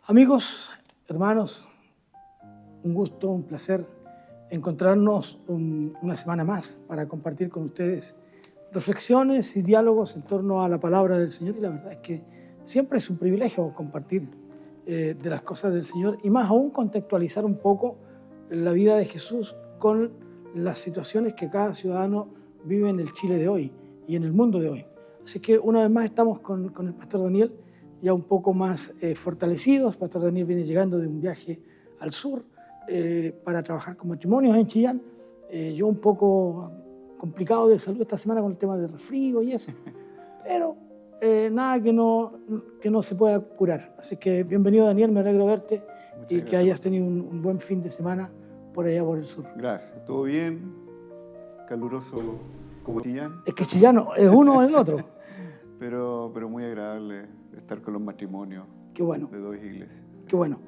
Amigos, hermanos, un gusto, un placer encontrarnos una semana más para compartir con ustedes reflexiones y diálogos en torno a la palabra del Señor. Y la verdad es que siempre es un privilegio compartir de las cosas del Señor y más aún contextualizar un poco la vida de Jesús con las situaciones que cada ciudadano vive en el Chile de hoy y en el mundo de hoy. Así que una vez más estamos con el pastor Daniel ya un poco más fortalecidos. Pastor Daniel viene llegando de un viaje al sur para trabajar con matrimonios en Chillán. Yo un poco complicado de salud esta semana con el tema del resfrío y eso, pero nada que no se pueda curar. Así que bienvenido, Daniel, me alegro verte. Muchas y gracias. Que hayas tenido un buen fin de semana por allá por el sur. Gracias, todo bien, caluroso como Chillán. Es que Chillán es uno o el otro. pero muy agradable estar con los matrimonios. Qué bueno. De dos iglesias. Qué bueno.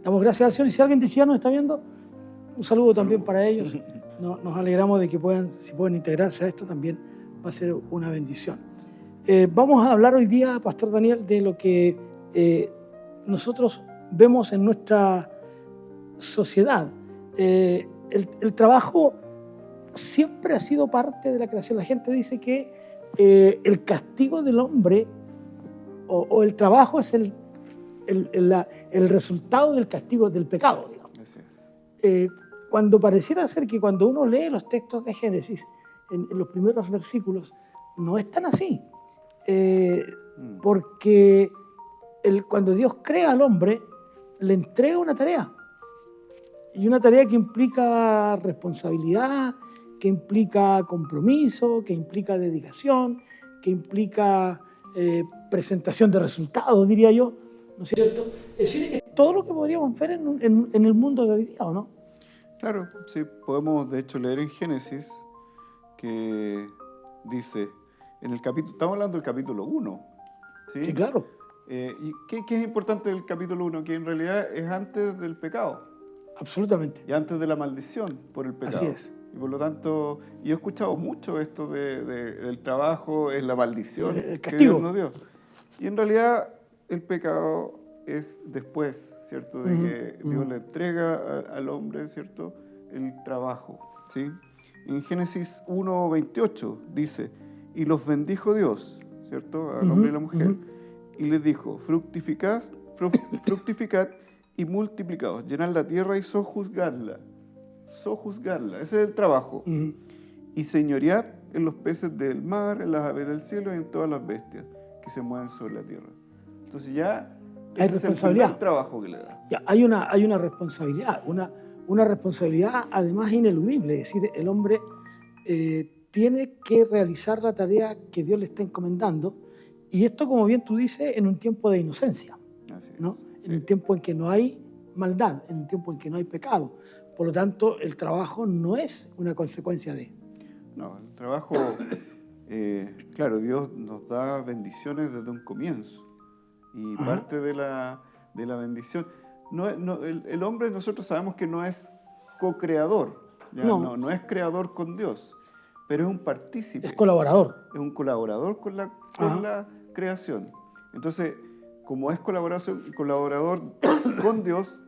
Damos gracias al Señor. Y si alguien de Chillán nos está viendo, un saludo también para ellos. Nos alegramos de que si pueden integrarse a esto, también va a ser una bendición. Vamos a hablar hoy día, Pastor Daniel, de lo que nosotros vemos en nuestra sociedad. El trabajo siempre ha sido parte de la creación. La gente dice que el castigo del hombre o el trabajo es el resultado del castigo del pecado, digamos. Cuando pareciera ser que cuando uno lee los textos de Génesis, en los primeros versículos, no es tan así. Porque cuando Dios crea al hombre, le entrega una tarea. Y una tarea que implica responsabilidad, que implica compromiso, que implica dedicación, que implica presentación de resultados, diría yo, ¿no es cierto? Es decir, es todo lo que podríamos ver en el mundo de hoy día, ¿o no? Claro, sí, podemos de hecho leer en Génesis que dice, estamos hablando del capítulo 1, ¿sí? Sí, claro. ¿Y qué es importante del capítulo 1? Que en realidad es antes del pecado. Absolutamente. Y antes de la maldición por el pecado. Así es. Y por lo tanto, yo he escuchado mucho esto del trabajo, es la maldición el que castigo. Dios nos dio. Y en realidad el pecado es después, ¿cierto? De que Dios le entrega al hombre, ¿cierto? El trabajo, ¿sí? En Génesis 1:28 dice, y los bendijo Dios, ¿cierto? Al hombre y la mujer, y les dijo, fructificad y multiplicaos, llenad la tierra y sojuzgadla. Sojuzgarla, ese es el trabajo. Y señoread en los peces del mar, en las aves del cielo y en todas las bestias que se mueven sobre la tierra. Entonces ya hay ese es el primer trabajo que le da. Ya, hay una responsabilidad, una responsabilidad además ineludible. Es decir, el hombre tiene que realizar la tarea que Dios le está encomendando, y esto, como bien tú dices, en un tiempo de inocencia. Así es, ¿no? sí. En un tiempo en que no hay maldad, en un tiempo en que no hay pecado. Por lo tanto, el trabajo no es una consecuencia de... No, el trabajo, claro, Dios nos da bendiciones desde un comienzo. Y parte de la bendición... el hombre, nosotros sabemos que no es co-creador, no es creador con Dios, pero es un partícipe. Es colaborador. Es un colaborador con la creación. Entonces, como es colaborador con Dios,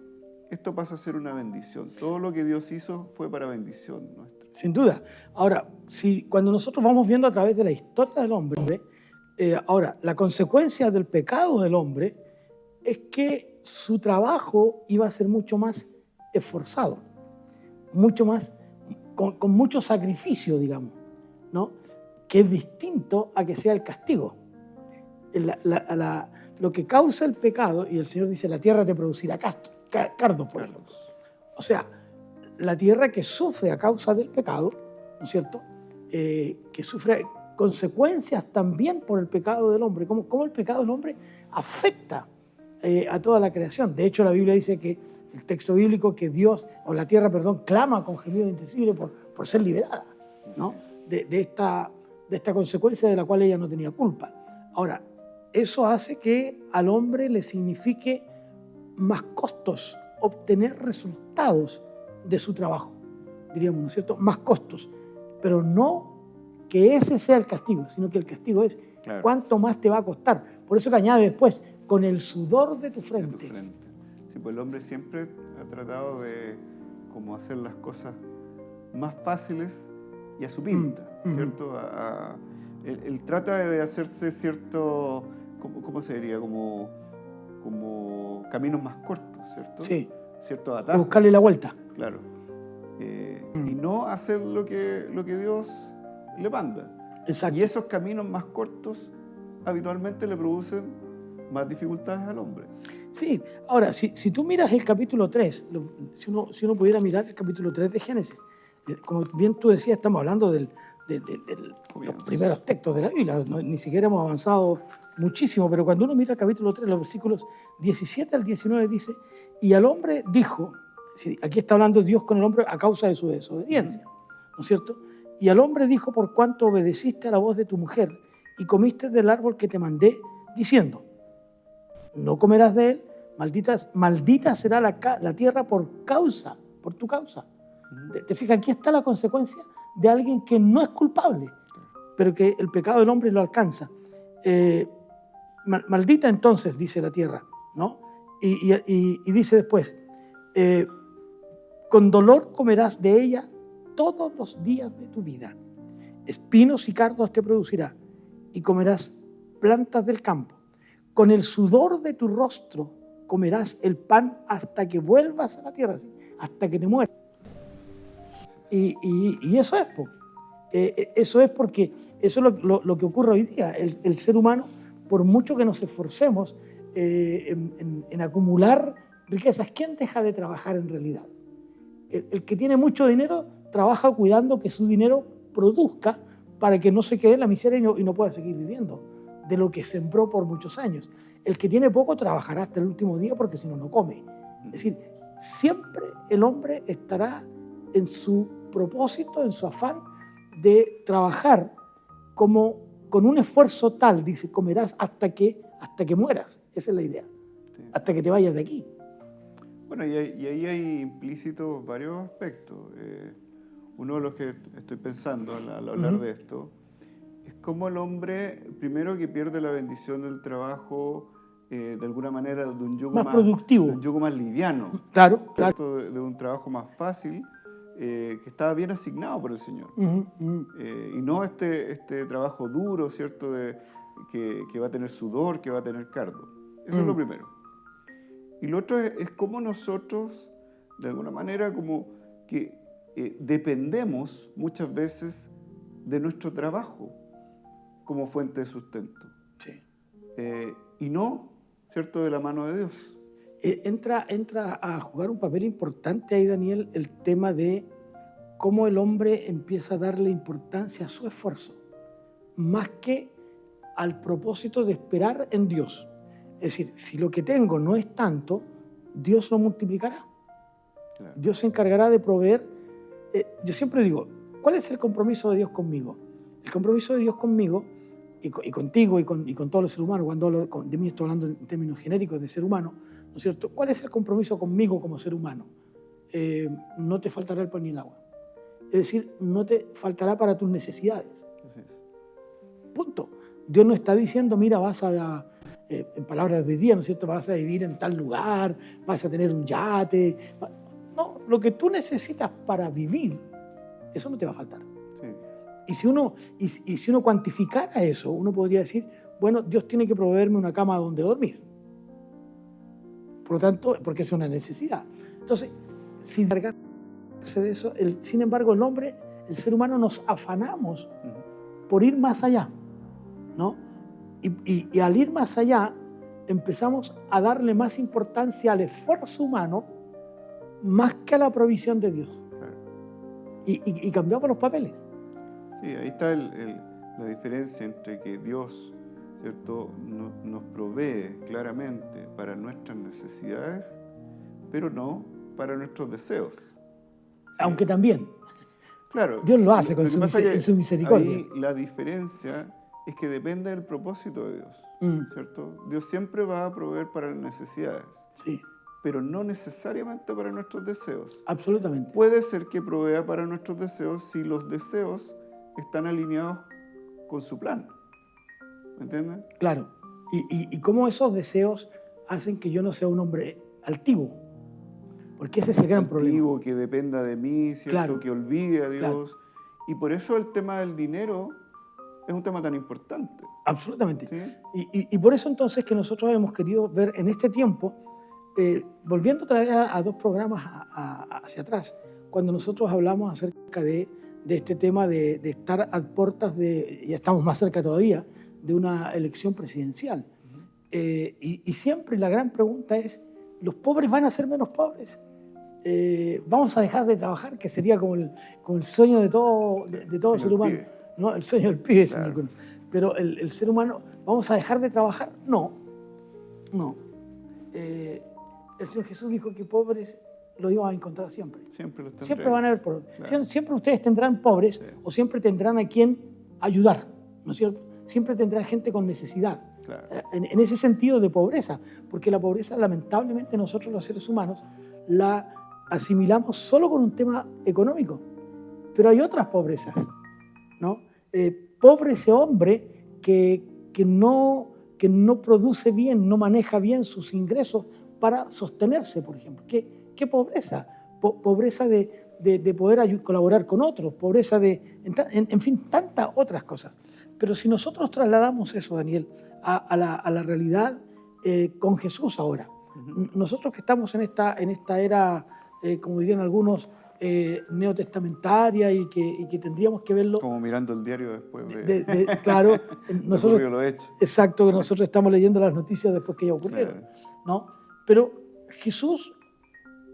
esto pasa a ser una bendición. Todo lo que Dios hizo fue para bendición nuestra. Sin duda. Ahora, cuando nosotros vamos viendo a través de la historia del hombre, ahora, la consecuencia del pecado del hombre es que su trabajo iba a ser mucho más esforzado, mucho más, con mucho sacrificio, digamos, ¿no? Que es distinto a que sea el castigo. Lo que causa el pecado, y el Señor dice, la tierra te producirá cardos, por ejemplo. O sea, la tierra que sufre a causa del pecado, ¿no es cierto? Que sufre consecuencias también por el pecado del hombre. Cómo el pecado del hombre afecta a toda la creación. De hecho, la Biblia dice que el texto bíblico que la tierra, clama con gemido indecible por ser liberada, ¿no? de esta consecuencia de la cual ella no tenía culpa. Ahora, eso hace que al hombre le signifique más costos obtener resultados de su trabajo, diríamos, ¿no es cierto? Más costos, pero no que ese sea el castigo, sino que el castigo es cuánto más te va a costar. Por eso que añade después, con el sudor de tu frente. Sí, pues el hombre siempre ha tratado de como hacer las cosas más fáciles y a su pinta, ¿cierto? Él trata de hacerse cierto, ¿cómo se diría? Como caminos más cortos, ¿cierto? Sí, Ciertos de atajos. buscarle la vuelta. Claro. Y no hacer lo que Dios le manda. Exacto. Y esos caminos más cortos habitualmente le producen más dificultades al hombre. Sí, ahora, si tú miras el capítulo 3, si uno pudiera mirar el capítulo 3 de Génesis, como bien tú decías, estamos hablando de los primeros textos de la Biblia, ni siquiera hemos avanzado muchísimo, pero cuando uno mira el capítulo 3, los versículos 17 al 19 dice, y al hombre dijo, es decir, aquí está hablando Dios con el hombre a causa de su desobediencia, ¿no es cierto? Y al hombre dijo, por cuanto obedeciste a la voz de tu mujer y comiste del árbol que te mandé, diciendo, no comerás de él, maldita será la tierra por tu causa. Te fijas, aquí está la consecuencia de alguien que no es culpable, pero que el pecado del hombre lo alcanza. Maldita entonces, dice la tierra, ¿no? Y dice después, con dolor comerás de ella todos los días de tu vida. Espinos y cardos te producirá y comerás plantas del campo. Con el sudor de tu rostro comerás el pan hasta que vuelvas a la tierra, ¿sí? Hasta que te mueras. Y eso es, eso es porque eso es lo que ocurre hoy día. El ser humano, por mucho que nos esforcemos en acumular riquezas, ¿quién deja de trabajar en realidad? El que tiene mucho dinero trabaja cuidando que su dinero produzca para que no se quede en la miseria y no pueda seguir viviendo de lo que sembró por muchos años. El que tiene poco trabajará hasta el último día porque si no, no come. Es decir, siempre el hombre estará en su propósito, en su afán de trabajar con un esfuerzo tal, dice, comerás hasta que mueras. Esa es la idea, sí. Hasta que te vayas de aquí. Bueno, y ahí hay implícitos varios aspectos. Uno de los que estoy pensando al hablar de esto es cómo el hombre, primero que pierde la bendición del trabajo, de alguna manera de un yugo más productivo, de un yugo más liviano, claro. De un trabajo más fácil, que estaba bien asignado por el Señor. Y no este trabajo duro, ¿cierto? Que va a tener sudor, que va a tener cardo. Eso es lo primero. Y lo otro es cómo nosotros, de alguna manera, como que dependemos muchas veces de nuestro trabajo como fuente de sustento. Sí. Y no, ¿cierto?, de la mano de Dios. Entra a jugar un papel importante ahí, Daniel, el tema de cómo el hombre empieza a darle importancia a su esfuerzo, más que al propósito de esperar en Dios. Es decir, si lo que tengo no es tanto, Dios lo multiplicará. Claro. Dios se encargará de proveer. Yo siempre digo, ¿cuál es el compromiso de Dios conmigo? El compromiso de Dios conmigo y contigo y con todos los seres humanos, cuando hablo de mí estoy hablando en términos genéricos de ser humano, ¿no es cierto? ¿Cuál es el compromiso conmigo como ser humano? No te faltará el pan ni el agua. Es decir, no te faltará para tus necesidades. Punto. Dios no está diciendo, mira, vas a, en palabras de hoy día, ¿no es cierto?, vas a vivir en tal lugar, vas a tener un yate. No, lo que tú necesitas para vivir, eso no te va a faltar. Sí. Y si uno cuantificara eso, uno podría decir, bueno, Dios tiene que proveerme una cama donde dormir. Por lo tanto, porque es una necesidad. Entonces, sin cargarse de eso, sin embargo, el hombre, el ser humano, nos afanamos por ir más allá, ¿no? Y al ir más allá, empezamos a darle más importancia al esfuerzo humano más que a la provisión de Dios. Y cambiamos los papeles. Sí, ahí está la diferencia entre que Dios, ¿cierto?, nos provee claramente para nuestras necesidades, pero no para nuestros deseos. ¿Sí? Aunque también. Claro. Dios lo hace en su misericordia. Ahí la diferencia es que depende del propósito de Dios, ¿cierto? Dios siempre va a proveer para las necesidades. Sí. Pero no necesariamente para nuestros deseos. Absolutamente. Puede ser que provea para nuestros deseos si los deseos están alineados con su plan. ¿Me entiendes? Claro. Y cómo esos deseos hacen que yo no sea un hombre altivo, porque ese es el gran problema. Altivo, que dependa de mí, ¿cierto? Claro. Que olvide a Dios. Claro. Y por eso el tema del dinero es un tema tan importante. Absolutamente. ¿Sí? Y por eso entonces que nosotros hemos querido ver en este tiempo, volviendo otra vez a 2 programas hacia atrás, cuando nosotros hablamos acerca de este tema de estar a puertas ya estamos más cerca todavía, de una elección presidencial. Y siempre la gran pregunta es, ¿los pobres van a ser menos pobres? ¿Vamos a dejar de trabajar? Que sería como el sueño de todo ser humano, ¿no? El sueño del pibe, claro. Señor. Pero el ser humano, ¿vamos a dejar de trabajar? No. El Señor Jesús dijo que pobres los iban a encontrar siempre. Siempre van a haber pobres. Claro. Siempre ustedes tendrán pobres, sí, o siempre tendrán a quien ayudar, ¿no es cierto? Siempre tendrán gente con necesidad. Claro. En ese sentido de pobreza, porque la pobreza lamentablemente nosotros los seres humanos la asimilamos solo con un tema económico, pero hay otras pobrezas, ¿no? Pobre ese hombre que no produce bien, no maneja bien sus ingresos para sostenerse, por ejemplo. ¿Qué pobreza? Pobreza de poder colaborar con otros, pobreza en fin, tantas otras cosas. Pero si nosotros trasladamos eso, Daniel, a la realidad con Jesús ahora, nosotros que estamos en esta era, como dirían algunos, neotestamentaria y que tendríamos que verlo... Como mirando el diario después claro, nosotros, lo hecho. Exacto, que nosotros estamos leyendo las noticias después que ya ocurrieron, claro, ¿no? Pero Jesús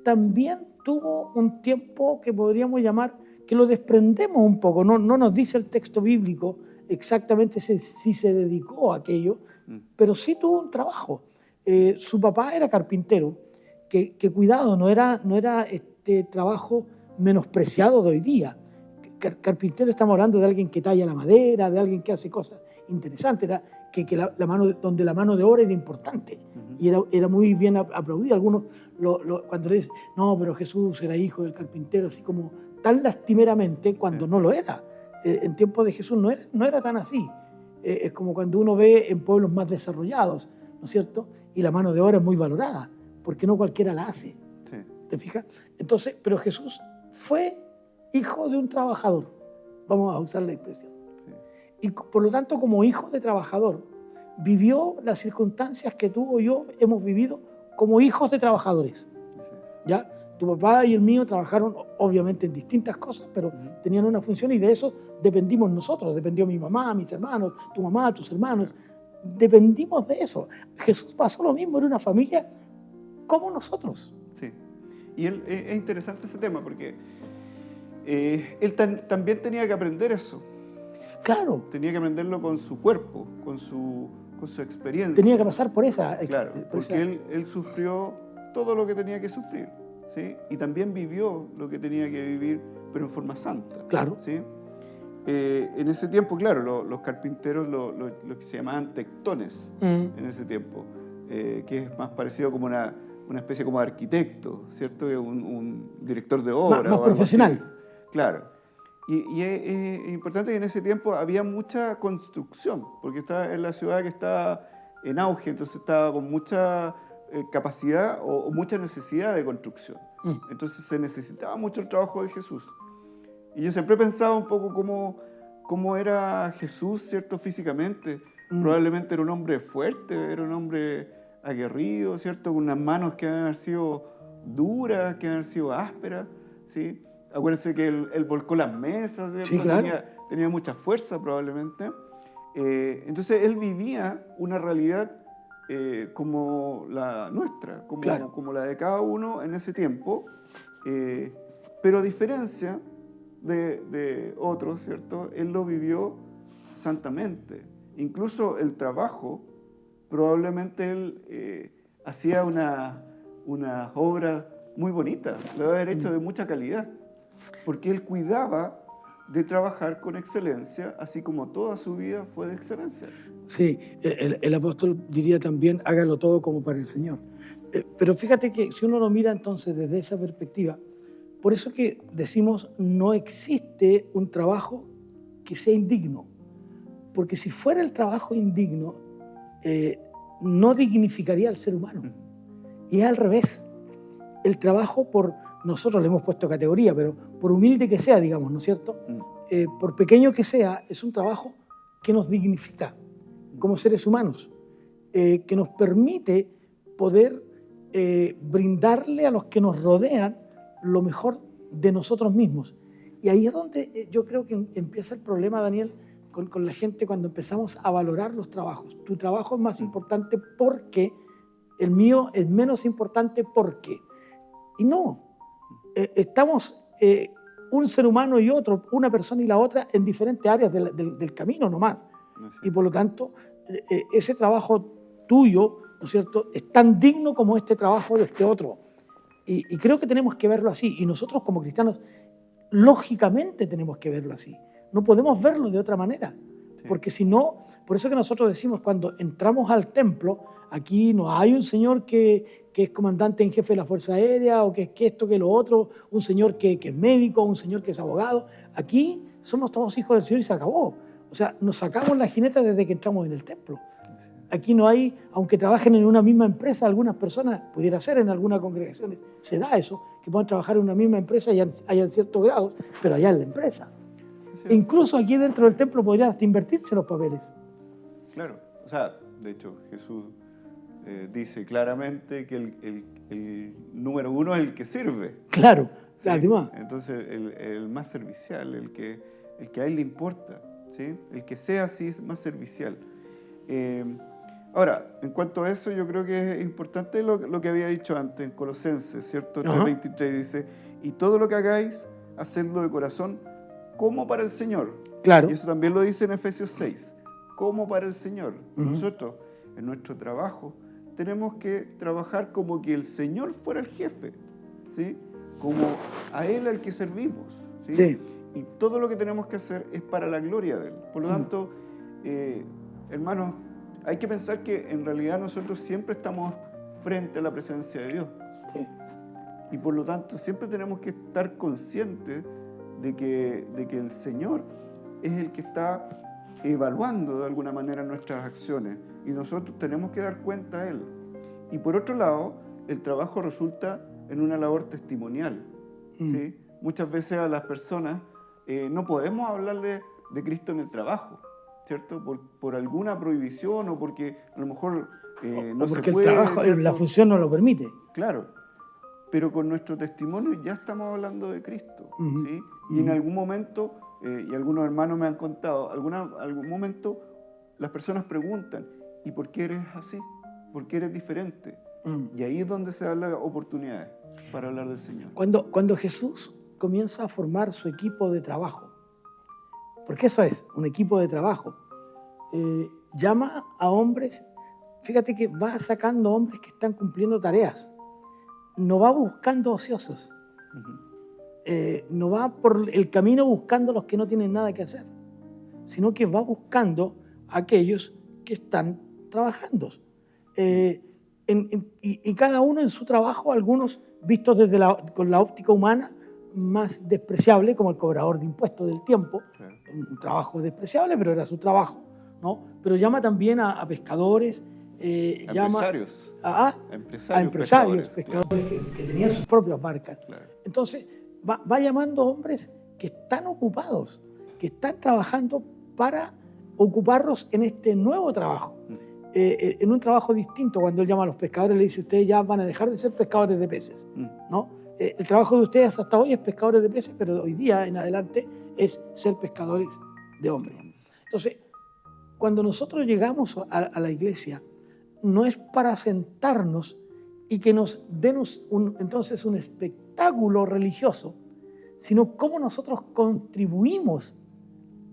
también tuvo un tiempo que podríamos llamar, que lo desprendemos un poco, no nos dice el texto bíblico exactamente si se dedicó a aquello, pero sí tuvo un trabajo. Su papá era carpintero, que cuidado, no era este trabajo menospreciado de hoy día. Carpintero, estamos hablando de alguien que talla la madera, de alguien que hace cosas interesantes, donde la mano de obra era importante y era muy bien aplaudida. Algunos cuando le dicen, no, pero Jesús era hijo del carpintero, así como tan lastimeramente, cuando no lo era. En tiempos de Jesús no era tan así. Es como cuando uno ve en pueblos más desarrollados, ¿no es cierto? Y la mano de obra es muy valorada, porque no cualquiera la hace. Sí. ¿Te fijas? Entonces, pero Jesús fue hijo de un trabajador, vamos a usar la expresión. Sí. Y por lo tanto, como hijo de trabajador, vivió las circunstancias que tú o yo hemos vivido como hijos de trabajadores. ¿Ya? Tu papá y el mío trabajaron obviamente en distintas cosas, pero tenían una función y de eso dependimos nosotros. Dependió mi mamá, mis hermanos, tu mamá, tus hermanos. Dependimos de eso. Jesús pasó lo mismo en una familia como nosotros. Sí. Y es interesante ese tema porque él también tenía que aprender eso. Claro. Tenía que aprenderlo con su cuerpo, con su experiencia. Tenía que pasar por esa. Claro, porque él sufrió todo lo que tenía que sufrir, ¿sí? Y también vivió lo que tenía que vivir, pero en forma santa. Claro. ¿Sí? En ese tiempo, claro, los carpinteros lo que se llamaban tectones en ese tiempo, que es más parecido como una especie como de arquitecto, ¿cierto? Un director de obra. Más profesional. Así. Claro. Y es importante que en ese tiempo había mucha construcción, porque estaba en la ciudad que estaba en auge, entonces estaba con mucha capacidad o mucha necesidad de construcción. Entonces se necesitaba mucho el trabajo de Jesús. Y yo siempre pensaba un poco cómo era Jesús, ¿cierto? Físicamente. Probablemente era un hombre fuerte, era un hombre aguerrido, ¿cierto? Con unas manos que deben haber sido duras, que deben haber sido ásperas, ¿sí? Acuérdense que él volcó las mesas, ¿cierto? Sí, claro. Tenía mucha fuerza probablemente. Entonces él vivía una realidad como la nuestra, como la de cada uno en ese tiempo, pero a diferencia de otros, ¿cierto? Él lo vivió santamente. Incluso el trabajo, probablemente él hacía una obra muy bonita, lo debe haber hecho de mucha calidad, porque él cuidaba de trabajar con excelencia, así como toda su vida fue de excelencia. Sí, el apóstol diría también, hágalo todo como para el Señor. Pero fíjate que si uno lo mira entonces desde esa perspectiva, por eso que decimos no existe un trabajo que sea indigno, porque si fuera el trabajo indigno, no dignificaría al ser humano. Y es al revés. El trabajo nosotros le hemos puesto categoría, pero por humilde que sea, digamos, ¿no es cierto? Por pequeño que sea, es un trabajo que nos dignifica como seres humanos, que nos permite poder brindarle a los que nos rodean lo mejor de nosotros mismos. Y ahí es donde yo creo que empieza el problema, Daniel, con la gente cuando empezamos a valorar los trabajos. Tu trabajo es más importante porque el mío es menos importante porque. Y no, estamos un ser humano y otro, una persona y la otra, en diferentes áreas del camino nomás. Y por lo tanto, ese trabajo tuyo, ¿no es cierto?, es tan digno como este trabajo de este otro. Y creo que tenemos que verlo así. Y nosotros como cristianos, lógicamente tenemos que verlo así. No podemos verlo de otra manera. Sí. Porque si no, por eso que nosotros decimos, cuando entramos al templo, aquí no hay un señor que es comandante en jefe de la Fuerza Aérea, o que esto, que lo otro, un señor que es médico, un señor que es abogado. Aquí somos todos hijos del Señor y se acabó. O sea, nos sacamos la jineta desde que entramos en el templo. Aquí no hay, aunque trabajen en una misma empresa, algunas personas, pudiera ser en algunas congregaciones, se da eso, que puedan trabajar en una misma empresa y hayan ciertos grados, pero allá en la empresa. Sí. E incluso aquí dentro del templo podrían hasta invertirse los papeles. Claro, o sea, de hecho Jesús dice claramente que el número uno es el que sirve. Claro, ¿sí? Además. Entonces el más servicial, el que a él le importa, ¿sí? El que sea así es más servicial. Ahora, en cuanto a eso, yo creo que es importante lo que había dicho antes en Colosenses, ¿cierto? 3:23 dice, y todo lo que hagáis, hacedlo de corazón, como para el Señor. Claro. Y eso también lo dice en Efesios 6, como para el Señor. Nosotros, en nuestro trabajo, tenemos que trabajar como que el Señor fuera el jefe, ¿sí? Como a Él al que servimos, ¿sí? Sí. Y todo lo que tenemos que hacer es para la gloria de Él. Por lo tanto, hermanos, hay que pensar que en realidad nosotros siempre estamos frente a la presencia de Dios. Sí. Y por lo tanto, siempre tenemos que estar conscientes de que el Señor es el que está evaluando de alguna manera nuestras acciones. Y nosotros tenemos que dar cuenta a Él. Y por otro lado, el trabajo resulta en una labor testimonial. ¿Sí? Muchas veces a las personas no podemos hablarle de Cristo en el trabajo, ¿cierto? Por alguna prohibición o porque a lo mejor no se puede. Porque el trabajo, la función no lo permite. Claro, pero con nuestro testimonio ya estamos hablando de Cristo, ¿sí? Y en algún momento, y algunos hermanos me han contado, algún momento las personas preguntan, ¿y por qué eres así? ¿Por qué eres diferente? Y ahí es donde se dan las oportunidades para hablar del Señor. Cuando Jesús comienza a formar su equipo de trabajo, porque eso es, un equipo de trabajo, llama a hombres, fíjate que va sacando hombres que están cumpliendo tareas, no va buscando ociosos, no va por el camino buscando a los que no tienen nada que hacer, sino que va buscando a aquellos que están trabajando. Y cada uno en su trabajo, algunos vistos con la óptica humana, más despreciable, como el cobrador de impuestos del tiempo, un trabajo despreciable, pero era su trabajo, ¿no? Pero llama también a pescadores, empresarios. A empresarios, pescadores que tenían sus propias barcas. Claro. Entonces, va llamando hombres que están ocupados, que están trabajando para ocuparlos en este nuevo trabajo, en un trabajo distinto. Cuando él llama a los pescadores, le dice, ustedes ya van a dejar de ser pescadores de peces, ¿no? El trabajo de ustedes hasta hoy es pescadores de peces, pero hoy día en adelante es ser pescadores de hombres. Entonces, cuando nosotros llegamos a la iglesia, no es para sentarnos y que nos den entonces un espectáculo religioso, sino cómo nosotros contribuimos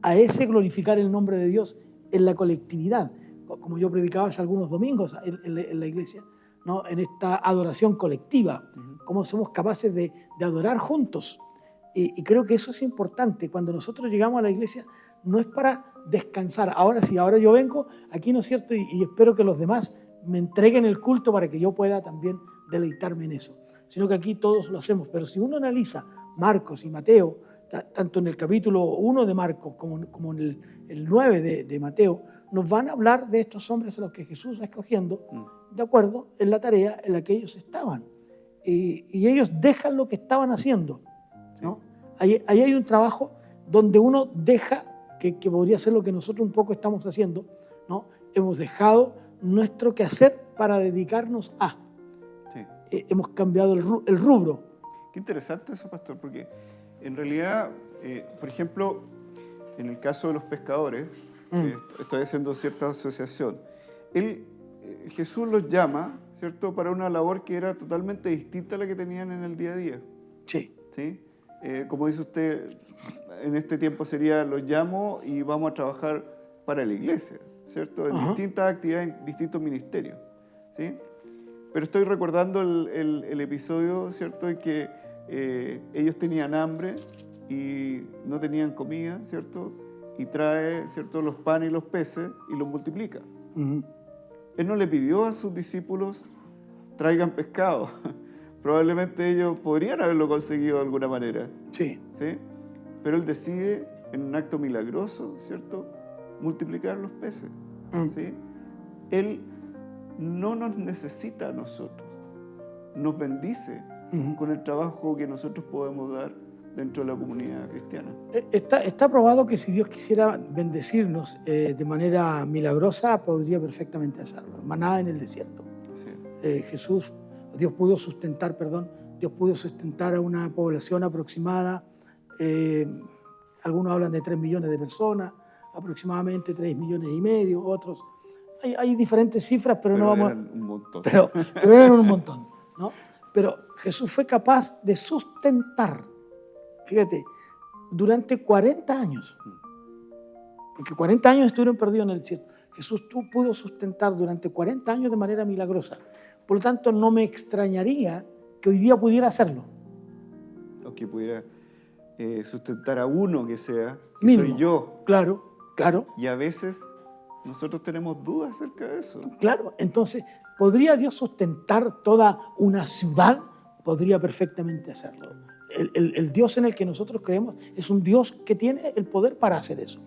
a ese glorificar el nombre de Dios en la colectividad, como yo predicaba hace algunos domingos en la iglesia, ¿no? En esta adoración colectiva, cómo somos capaces de adorar juntos. Y creo que eso es importante. Cuando nosotros llegamos a la iglesia, no es para descansar. Ahora sí, ahora yo vengo aquí, ¿no es cierto? Y espero que los demás me entreguen el culto para que yo pueda también deleitarme en eso. Sino que aquí todos lo hacemos. Pero si uno analiza Marcos y Mateo, tanto en el capítulo 1 de Marcos como en el 9 de Mateo, nos van a hablar de estos hombres a los que Jesús va escogiendo de acuerdo en la tarea en la que ellos estaban. Y ellos dejan lo que estaban haciendo, ¿no? Ahí hay un trabajo donde uno deja, que podría ser lo que nosotros un poco estamos haciendo, ¿no? Hemos dejado nuestro quehacer para dedicarnos a. Sí. Hemos cambiado el rubro. Qué interesante eso, pastor, porque en realidad, por ejemplo, en el caso de los pescadores, estoy haciendo cierta asociación, Jesús los llama, ¿cierto?, para una labor que era totalmente distinta a la que tenían en el día a día. Sí. ¿Sí? Como dice usted, en este tiempo sería, los llamo y vamos a trabajar para la iglesia, ¿cierto?, en distintas actividades, en distintos ministerios, ¿sí? Pero estoy recordando el episodio, ¿cierto?, en que ellos tenían hambre y no tenían comida, ¿cierto?, y trae, ¿cierto?, los panes y los peces y los multiplica. Él no le pidió a sus discípulos traigan pescado. Probablemente ellos podrían haberlo conseguido de alguna manera. Sí. ¿Sí? Pero él decide, en un acto milagroso, ¿cierto?, multiplicar los peces. ¿Sí? Él no nos necesita a nosotros. Nos bendice con el trabajo que nosotros podemos dar dentro de la comunidad cristiana. Está probado que si Dios quisiera bendecirnos de manera milagrosa, podría perfectamente hacerlo. Maná en el desierto. Sí. Dios pudo sustentar a una población aproximada, algunos hablan de 3 millones de personas, aproximadamente 3 millones y medio, otros. Hay diferentes cifras, pero no vamos. Eran un montón. Pero eran un montón, ¿no? Pero Jesús fue capaz de sustentar, fíjate, durante 40 años, porque 40 años estuvieron perdidos en el desierto. Jesús pudo sustentar durante 40 años de manera milagrosa. Por lo tanto, no me extrañaría que hoy día pudiera hacerlo. O que pudiera sustentar a uno que sea, que Mínimo. soy yo. Claro, claro. Y a veces nosotros tenemos dudas acerca de eso. Claro, entonces, ¿podría Dios sustentar toda una ciudad? Podría perfectamente hacerlo. El Dios en el que nosotros creemos es un Dios que tiene el poder para hacer eso.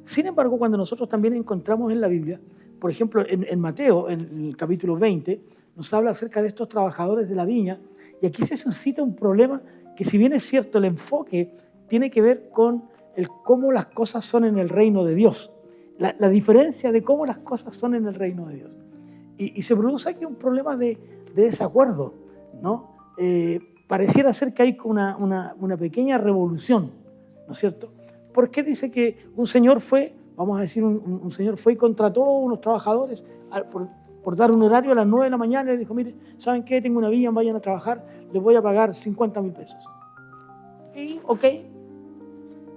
Sin embargo, cuando nosotros también encontramos en la Biblia, por ejemplo, en Mateo, en el capítulo 20, nos habla acerca de estos trabajadores de la viña, y aquí se suscita un problema que, si bien es cierto, el enfoque tiene que ver con cómo las cosas son en el reino de Dios, la diferencia de cómo las cosas son en el reino de Dios. Y se produce aquí un problema de desacuerdo, ¿no? Pareciera ser que hay una pequeña revolución, ¿no es cierto? ¿Por qué dice que un señor fue, vamos a decir, un señor fue y contrató a unos trabajadores por dar un horario a las 9 de la mañana y le dijo, mire, ¿saben qué? Tengo una viña, vayan a trabajar, les voy a pagar 50.000 pesos. Y, ok,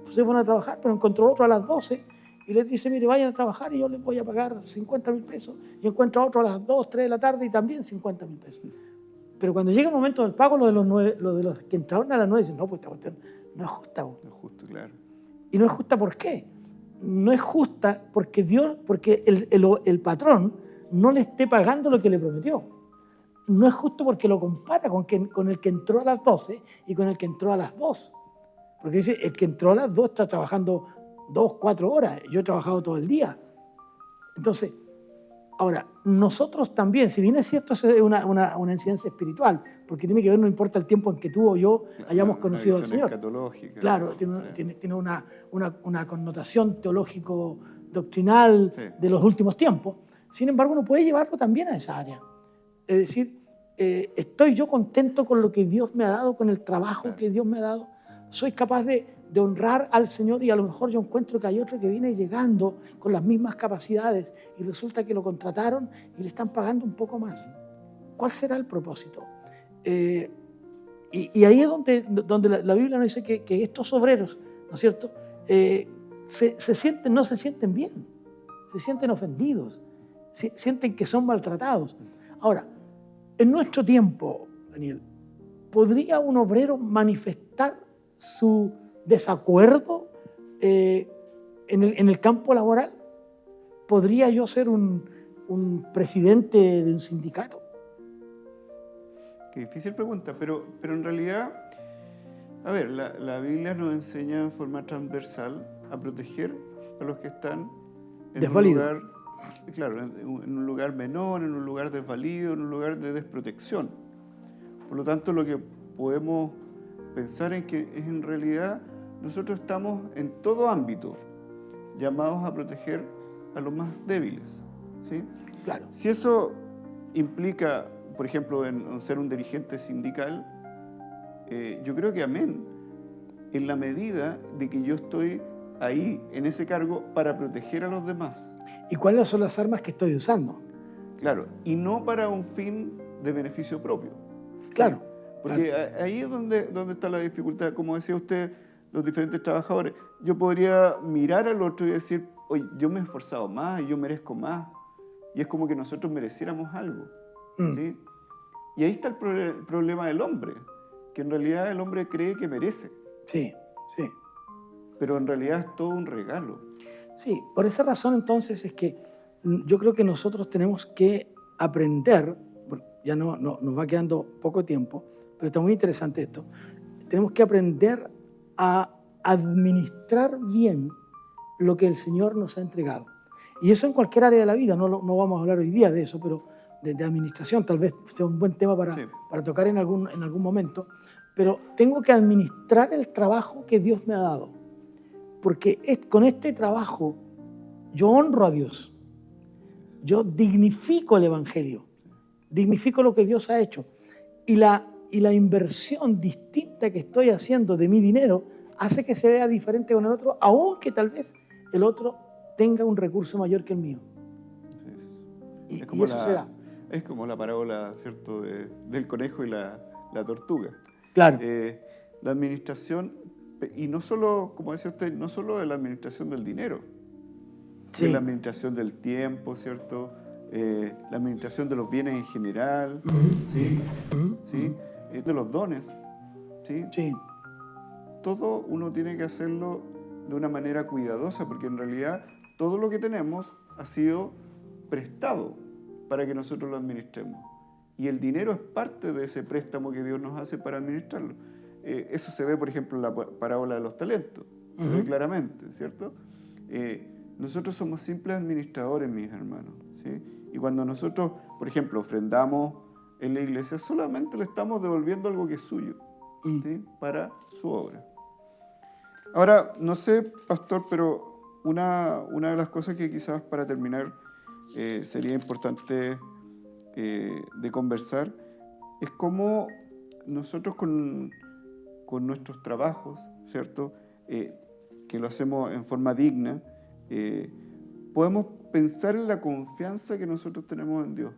se fueron a trabajar, pero encontró otro a las 12 y les dice, mire, vayan a trabajar y yo les voy a pagar 50.000 pesos. Y encuentra otro a las 2, 3 de la tarde y también 50.000 pesos. Pero cuando llega el momento del pago, los de los que entraron a las 9 dicen, no, pues esta cuestión no es justa. No es justo, claro. ¿Y no es justa por qué? No es justa porque el patrón no le esté pagando lo que le prometió. No es justo porque lo compara con el que entró a las 12 y con el que entró a las 2. Porque dice, el que entró a las 2 está trabajando 2, 4 horas. Yo he trabajado todo el día. Entonces, ahora, nosotros también, si bien es cierto, eso es una enseñanza espiritual, porque tiene que ver, no importa el tiempo en que tú o yo hayamos conocido al Señor. Claro, tiene una connotación teológico-doctrinal de los últimos tiempos. Sin embargo, uno puede llevarlo también a esa área. Es decir, estoy yo contento con lo que Dios me ha dado, con el trabajo que Dios me ha dado. Soy capaz de honrar al Señor, y a lo mejor yo encuentro que hay otro que viene llegando con las mismas capacidades y resulta que lo contrataron y le están pagando un poco más. ¿Cuál será el propósito? Y ahí es donde la Biblia nos dice que estos obreros, ¿no es cierto?, no se sienten bien, se sienten ofendidos, sienten que son maltratados. Ahora, en nuestro tiempo, Daniel, ¿podría un obrero manifestar su desacuerdo en el campo laboral? ¿Podría yo ser un presidente de un sindicato? Qué difícil pregunta, pero en realidad, a ver, la Biblia nos enseña de forma transversal a proteger a los que están en un lugar claro, en un lugar menor, en un lugar desvalido, en un lugar de desprotección. Por lo tanto, lo que podemos pensar es que en realidad nosotros estamos en todo ámbito llamados a proteger a los más débiles, ¿sí? Claro. Si eso implica, por ejemplo, en ser un dirigente sindical, yo creo que amén, en la medida de que yo estoy ahí, en ese cargo, para proteger a los demás. ¿Y cuáles son las armas que estoy usando? Claro, y no para un fin de beneficio propio. Claro. Porque claro. ahí es donde está la dificultad. Como decía usted, los diferentes trabajadores. Yo podría mirar al otro y decir, oye, yo me he esforzado más, yo merezco más. Y es como que nosotros mereciéramos algo. ¿Sí? Y ahí está el problema del hombre, que en realidad el hombre cree que merece. Sí, sí. Pero en realidad es todo un regalo. Sí, por esa razón entonces es que yo creo que nosotros tenemos que aprender, ya no, nos va quedando poco tiempo, pero está muy interesante esto, tenemos que aprender a administrar bien lo que el Señor nos ha entregado. Y eso en cualquier área de la vida, no vamos a hablar hoy día de eso, pero de administración, tal vez sea un buen tema para tocar en algún momento, pero tengo que administrar el trabajo que Dios me ha dado, porque con este trabajo yo honro a Dios, yo dignifico el Evangelio, dignifico lo que Dios ha hecho, y la inversión distinta que estoy haciendo de mi dinero hace que se vea diferente con el otro, aunque tal vez el otro tenga un recurso mayor que el mío. Sí. Y eso se da. Es como la parábola, ¿cierto?, del conejo y la tortuga. Claro. La administración, y no solo, como decía usted, no solo de la administración del dinero, Sí. de la administración del tiempo, ¿cierto?, la administración de los bienes en general, ¿sí? ¿Sí? De los dones, ¿sí? Sí. Todo uno tiene que hacerlo de una manera cuidadosa, porque en realidad todo lo que tenemos ha sido prestado para que nosotros lo administremos. Y el dinero es parte de ese préstamo que Dios nos hace para administrarlo. Eso se ve, por ejemplo, en la parábola de los talentos, se ve claramente, ¿cierto? Nosotros somos simples administradores, mis hermanos, ¿sí? Y cuando nosotros, por ejemplo, ofrendamos en la iglesia, solamente le estamos devolviendo algo que es suyo, ¿sí?, para su obra. Ahora, no sé, pastor, pero una de las cosas que quizás para terminar sería importante de conversar es cómo nosotros con nuestros trabajos, ¿cierto?, que lo hacemos en forma digna, podemos pensar en la confianza que nosotros tenemos en Dios,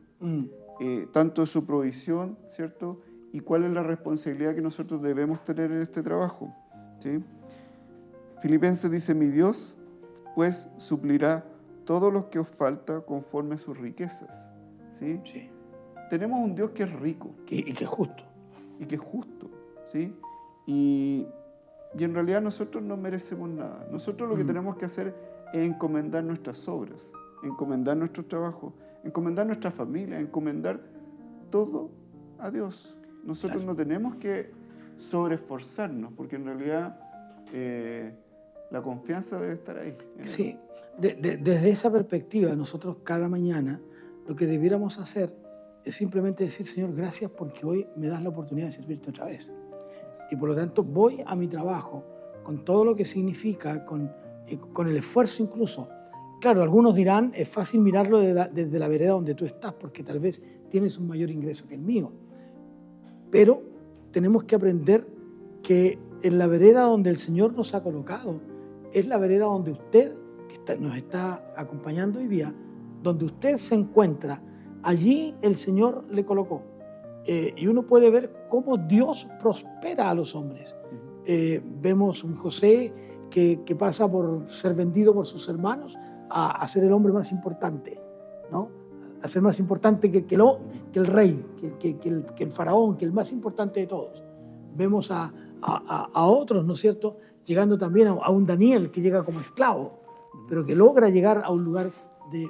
tanto su provisión, ¿cierto?, y cuál es la responsabilidad que nosotros debemos tener en este trabajo, ¿sí? Filipenses dice, mi Dios pues suplirá todo lo que os falta conforme a sus riquezas, ¿sí? Sí. Tenemos un Dios que es rico. Y que es justo. Y que es justo, ¿sí? Y en realidad nosotros no merecemos nada. Nosotros lo que tenemos que hacer es encomendar nuestras obras, encomendar nuestro trabajo, encomendar nuestra familia, encomendar todo a Dios. Nosotros no tenemos que sobreesforzarnos, porque en realidad la confianza debe estar ahí. Sí, desde esa perspectiva, nosotros cada mañana lo que debiéramos hacer es simplemente decir, Señor, gracias porque hoy me das la oportunidad de servirte otra vez. Y por lo tanto voy a mi trabajo con todo lo que significa, con el esfuerzo incluso. Claro, algunos dirán, es fácil mirarlo desde la vereda donde tú estás, porque tal vez tienes un mayor ingreso que el mío. Pero tenemos que aprender que en la vereda donde el Señor nos ha colocado, es la vereda donde usted, que nos está acompañando hoy día, donde usted se encuentra, allí el Señor le colocó. Y uno puede ver cómo Dios prospera a los hombres. Vemos un José que pasa por ser vendido por sus hermanos a ser el hombre más importante, ¿no? A ser más importante que el rey, que el faraón, que el más importante de todos. Vemos a otros, ¿no es cierto?, llegando también a un Daniel que llega como esclavo, pero que logra llegar a un lugar de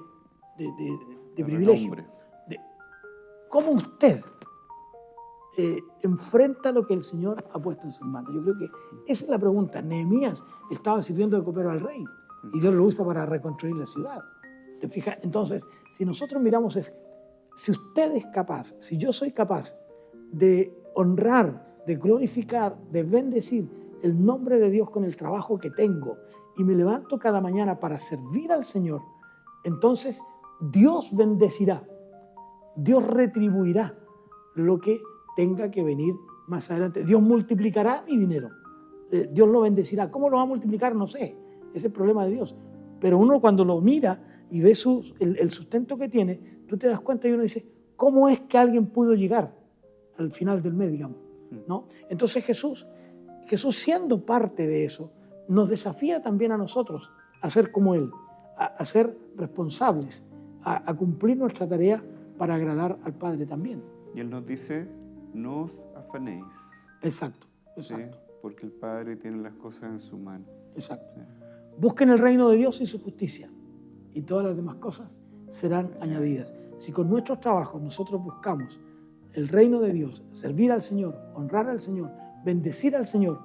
privilegio. ¿Cómo usted enfrenta lo que el Señor ha puesto en sus manos? Yo creo que esa es la pregunta. Nehemías estaba sirviendo de copero al rey y Dios lo usa para reconstruir la ciudad. ¿Te fijas? Entonces, si nosotros miramos si usted es capaz, si yo soy capaz de honrar, de glorificar, de bendecir el nombre de Dios con el trabajo que tengo y me levanto cada mañana para servir al Señor, entonces Dios bendecirá, Dios retribuirá lo que tenga que venir más adelante. Dios multiplicará mi dinero, Dios lo bendecirá. ¿Cómo lo va a multiplicar? No sé, ese es el problema de Dios. Pero uno cuando lo mira y ve el sustento que tiene, tú te das cuenta y uno dice, ¿cómo es que alguien pudo llegar al final del mes, digamos? ¿No? Entonces Jesús siendo parte de eso, nos desafía también a nosotros a ser como Él, a ser responsables, a cumplir nuestra tarea para agradar al Padre también. Y Él nos dice, no os afanéis. Exacto, ¿sí? exacto. Porque el Padre tiene las cosas en su mano. Exacto. ¿sí? Busquen el reino de Dios y su justicia, y todas las demás cosas serán añadidas. Si con nuestros trabajos nosotros buscamos el reino de Dios, servir al Señor, honrar al Señor, bendecir al Señor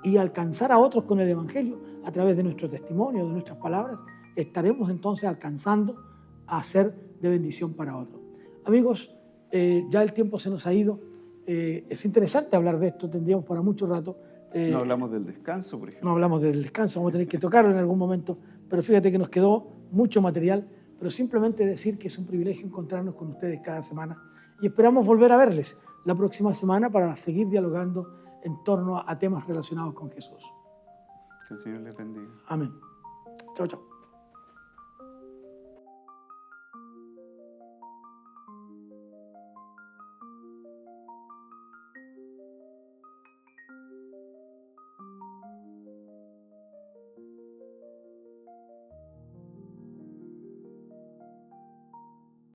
y alcanzar a otros con el Evangelio a través de nuestro testimonio, de nuestras palabras, estaremos entonces alcanzando a ser de bendición para otros. Amigos, ya el tiempo se nos ha ido. Es interesante hablar de esto, tendríamos para mucho rato. No hablamos del descanso, por ejemplo. No hablamos del descanso, vamos a tener que tocarlo en algún momento, pero fíjate que nos quedó mucho material, pero simplemente decir que es un privilegio encontrarnos con ustedes cada semana y esperamos volver a verles la próxima semana para seguir dialogando en torno a temas relacionados con Jesús. Que el Señor les bendiga. Amén. Chao, chao.